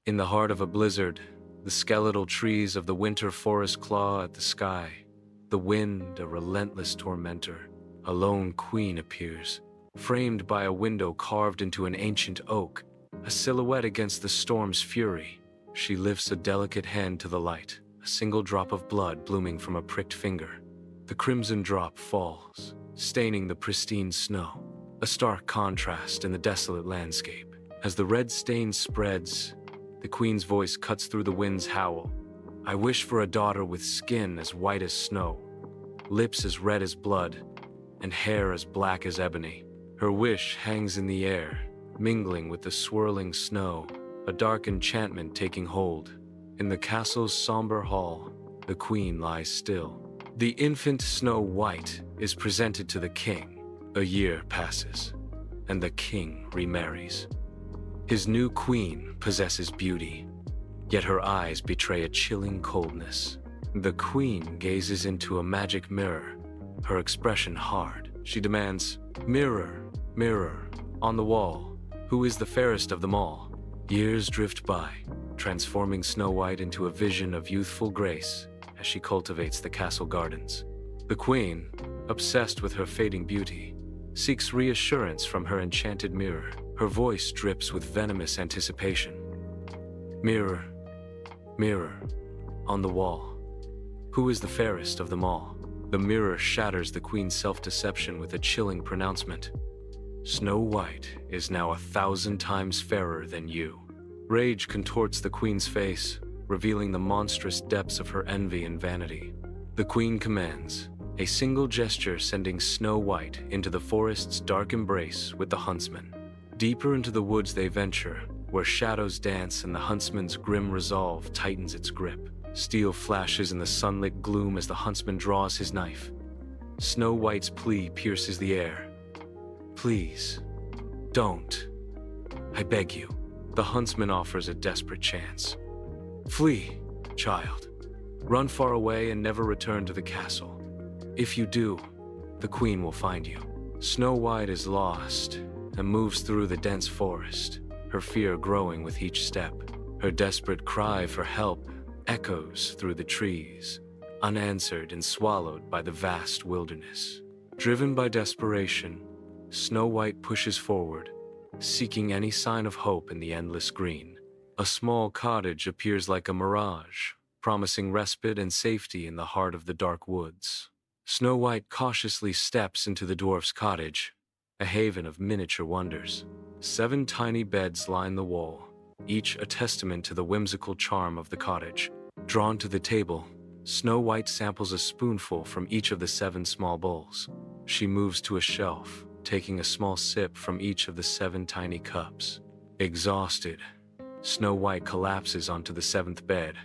In the heart of a blizzard, the skeletal trees of the winter forest claw at the sky. The wind, a relentless tormentor. A lone queen appears, framed by a window carved into an ancient oak, a silhouette against the storm's fury. She lifts a delicate hand to the light, a single drop of blood blooming from a pricked finger. The crimson drop falls, staining the pristine snow, a stark contrast in the desolate landscape. As the red stain spreads, the queen's voice cuts through the wind's howl. I wish for a daughter with skin as white as snow, lips as red as blood, and hair as black as ebony. Her wish hangs in the air, mingling with the swirling snow, a dark enchantment taking hold. In the castle's somber hall, the queen lies still. The infant Snow White is presented to the king. A year passes, and the king remarries. His new queen possesses beauty, yet her eyes betray a chilling coldness. The queen gazes into a magic mirror, her expression hard. She demands, "Mirror, mirror, on the wall, who is the fairest of them all?" Years drift by, transforming Snow White into a vision of youthful grace as she cultivates the castle gardens. The queen, obsessed with her fading beauty, seeks reassurance from her enchanted mirror. Her voice drips with venomous anticipation. "Mirror, mirror, on the wall, who is the fairest of them all?" The mirror shatters the queen's self-deception with a chilling pronouncement. "Snow White is now 1,000 times fairer than you." Rage contorts the queen's face, revealing the monstrous depths of her envy and vanity. The queen commands, a single gesture sending Snow White into the forest's dark embrace with the huntsman. Deeper into the woods they venture, where shadows dance and the huntsman's grim resolve tightens its grip. Steel flashes in the sunlit gloom as the huntsman draws his knife. Snow White's plea pierces the air. "Please, don't. I beg you." The huntsman offers a desperate chance. "Flee, child. Run far away and never return to the castle. If you do, the queen will find you." Snow White is lost and moves through the dense forest, her fear growing with each step. Her desperate cry for help echoes through the trees, unanswered and swallowed by the vast wilderness. Driven by desperation, Snow White pushes forward, seeking any sign of hope in the endless green. A small cottage appears like a mirage, promising respite and safety in the heart of the dark woods. Snow White cautiously steps into the dwarf's cottage, a haven of miniature wonders. 7 tiny beds line the wall, each a testament to the whimsical charm of the cottage. Drawn to the table, Snow White samples a spoonful from each of the 7 small bowls. She moves to a shelf, taking a small sip from each of the 7 tiny cups. Exhausted, Snow White collapses onto the 7th bed,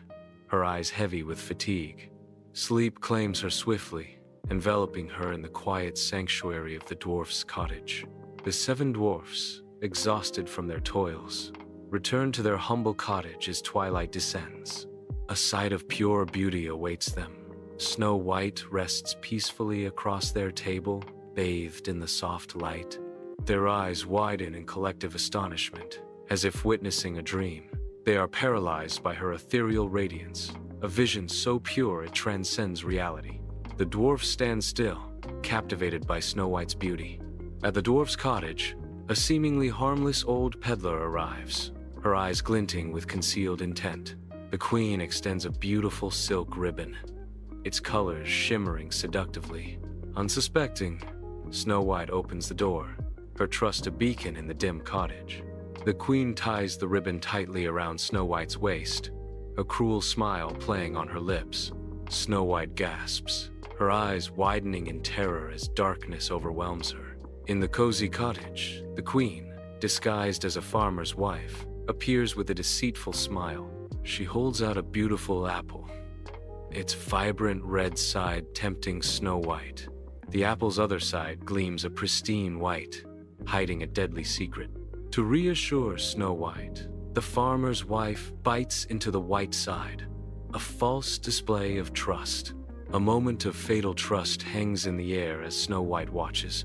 her eyes heavy with fatigue. Sleep claims her swiftly, enveloping her in the quiet sanctuary of the dwarf's cottage. The 7 dwarfs, exhausted from their toils, return to their humble cottage as twilight descends. A sight of pure beauty awaits them. Snow White rests peacefully across their table, bathed in the soft light. Their eyes widen in collective astonishment, as if witnessing a dream. They are paralyzed by her ethereal radiance, a vision so pure it transcends reality. The dwarfs stand still, captivated by Snow White's beauty. At the dwarf's cottage, a seemingly harmless old peddler arrives, her eyes glinting with concealed intent. The queen extends a beautiful silk ribbon, its colors shimmering seductively. Unsuspecting, Snow White opens the door, her trust a beacon in the dim cottage. The queen ties the ribbon tightly around Snow White's waist, a cruel smile playing on her lips. Snow White gasps, her eyes widening in terror as darkness overwhelms her. In the cozy cottage, the queen, disguised as a farmer's wife, appears with a deceitful smile. She holds out a beautiful apple, its vibrant red side tempting Snow White. The apple's other side gleams a pristine white, hiding a deadly secret. To reassure Snow White, the farmer's wife bites into the white side, a false display of trust. A moment of fatal trust hangs in the air as Snow White watches,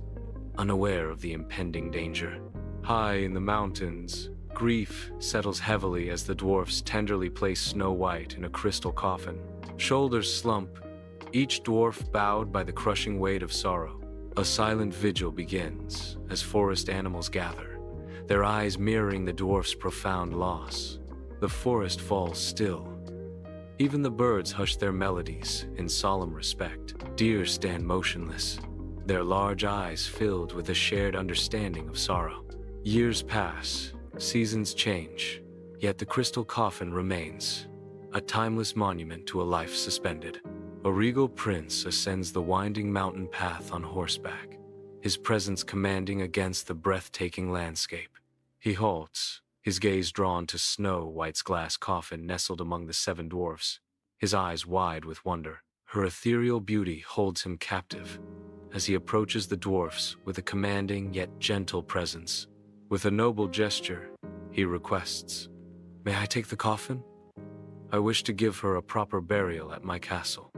unaware of the impending danger. High in the mountains, Grief settles heavily as the dwarfs tenderly place Snow White in a crystal coffin. Shoulders slump, each dwarf bowed by the crushing weight of sorrow. A silent vigil begins as forest animals gather, their eyes mirroring the dwarf's profound loss. The forest falls still. Even the birds hush their melodies in solemn respect. Deer stand motionless, their large eyes filled with a shared understanding of sorrow. Years pass, seasons change, yet the crystal coffin remains, a timeless monument to a life suspended. A regal prince ascends the winding mountain path on horseback, his presence commanding against the breathtaking landscape. He halts, his gaze drawn to Snow White's glass coffin nestled among the seven dwarfs, his eyes wide with wonder. Her ethereal beauty holds him captive as he approaches the dwarfs with a commanding yet gentle presence. With a noble gesture, he requests, "May I take the coffin? I wish to give her a proper burial at my castle."